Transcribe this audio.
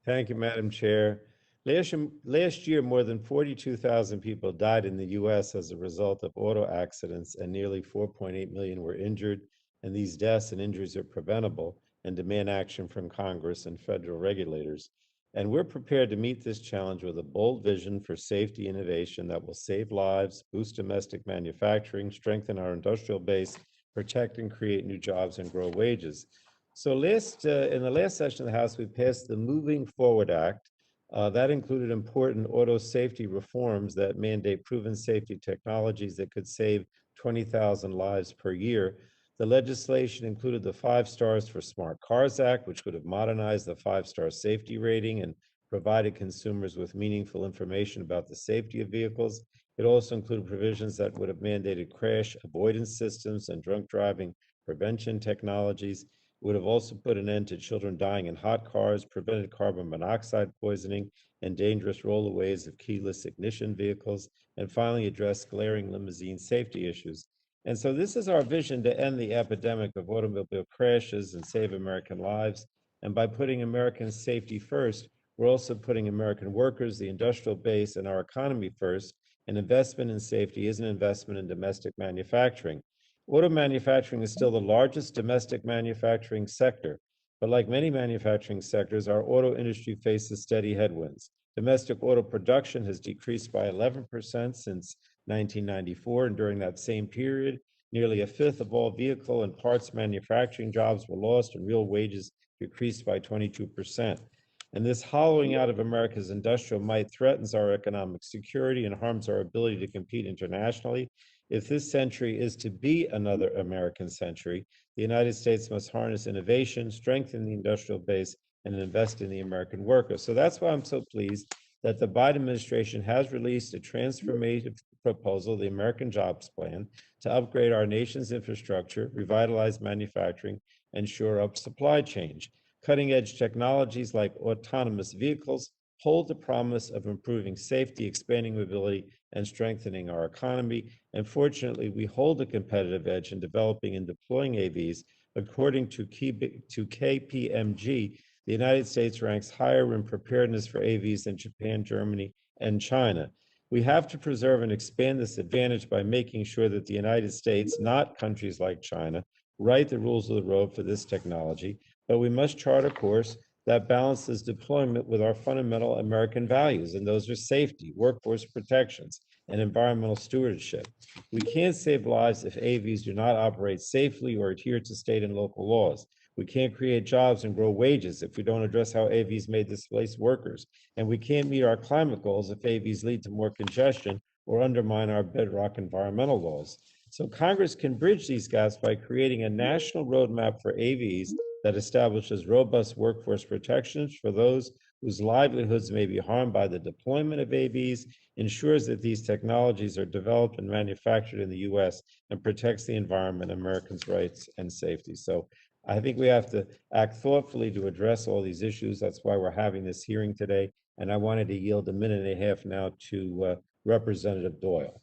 Thank you, Madam Chair. Last year, more than 42,000 people died in the U.S. as a result of auto accidents, and nearly 4.8 million were injured. And these deaths and injuries are preventable and demand action from Congress and federal regulators. And we're prepared to meet this challenge with a bold vision for safety innovation that will save lives, boost domestic manufacturing, strengthen our industrial base, protect and create new jobs, and grow wages. So in the last session of the House, we passed the Moving Forward Act. That included important auto safety reforms that mandate proven safety technologies that could save 20,000 lives per year. The legislation included the Five Stars for Smart Cars Act, which would have modernized the five-star safety rating and provided consumers with meaningful information about the safety of vehicles. It also included provisions that would have mandated crash avoidance systems and drunk driving prevention technologies. Would have also put an end to children dying in hot cars, prevented carbon monoxide poisoning, and dangerous rollaways of keyless ignition vehicles, and finally addressed glaring limousine safety issues. And so this is our vision to end the epidemic of automobile crashes and save American lives. And by putting American safety first, we're also putting American workers, the industrial base, and our economy first. An investment in safety is an investment in domestic manufacturing. Auto manufacturing is still the largest domestic manufacturing sector, but like many manufacturing sectors, our auto industry faces steady headwinds. Domestic auto production has decreased by 11% since 1994, and during that same period, nearly a fifth of all vehicle and parts manufacturing jobs were lost, and real wages decreased by 22%. And this hollowing out of America's industrial might threatens our economic security and harms our ability to compete internationally. If this century is to be another American century, the United States must harness innovation, strengthen the industrial base, and invest in the American worker. So that's why I'm so pleased that the Biden administration has released a transformative proposal, the American Jobs Plan, to upgrade our nation's infrastructure, revitalize manufacturing, and shore up supply chain. Cutting edge technologies like autonomous vehicles hold the promise of improving safety, expanding mobility, and strengthening our economy. And fortunately, we hold a competitive edge in developing and deploying AVs. According to KPMG, the United States ranks higher in preparedness for AVs than Japan, Germany, and China. We have to preserve and expand this advantage by making sure that the United States, not countries like China, write the rules of the road for this technology, but we must chart a course that balances deployment with our fundamental American values, and those are safety, workforce protections, and environmental stewardship. We can't save lives if AVs do not operate safely or adhere to state and local laws. We can't create jobs and grow wages if we don't address how AVs may displace workers. And we can't meet our climate goals if AVs lead to more congestion or undermine our bedrock environmental laws. So Congress can bridge these gaps by creating a national roadmap for AVs that establishes robust workforce protections for those whose livelihoods may be harmed by the deployment of AVs, ensures that these technologies are developed and manufactured in the US, and protects the environment, Americans' rights, and safety. So I think we have to act thoughtfully to address all these issues. That's why we're having this hearing today. And I wanted to yield a minute and a half now to Representative Doyle.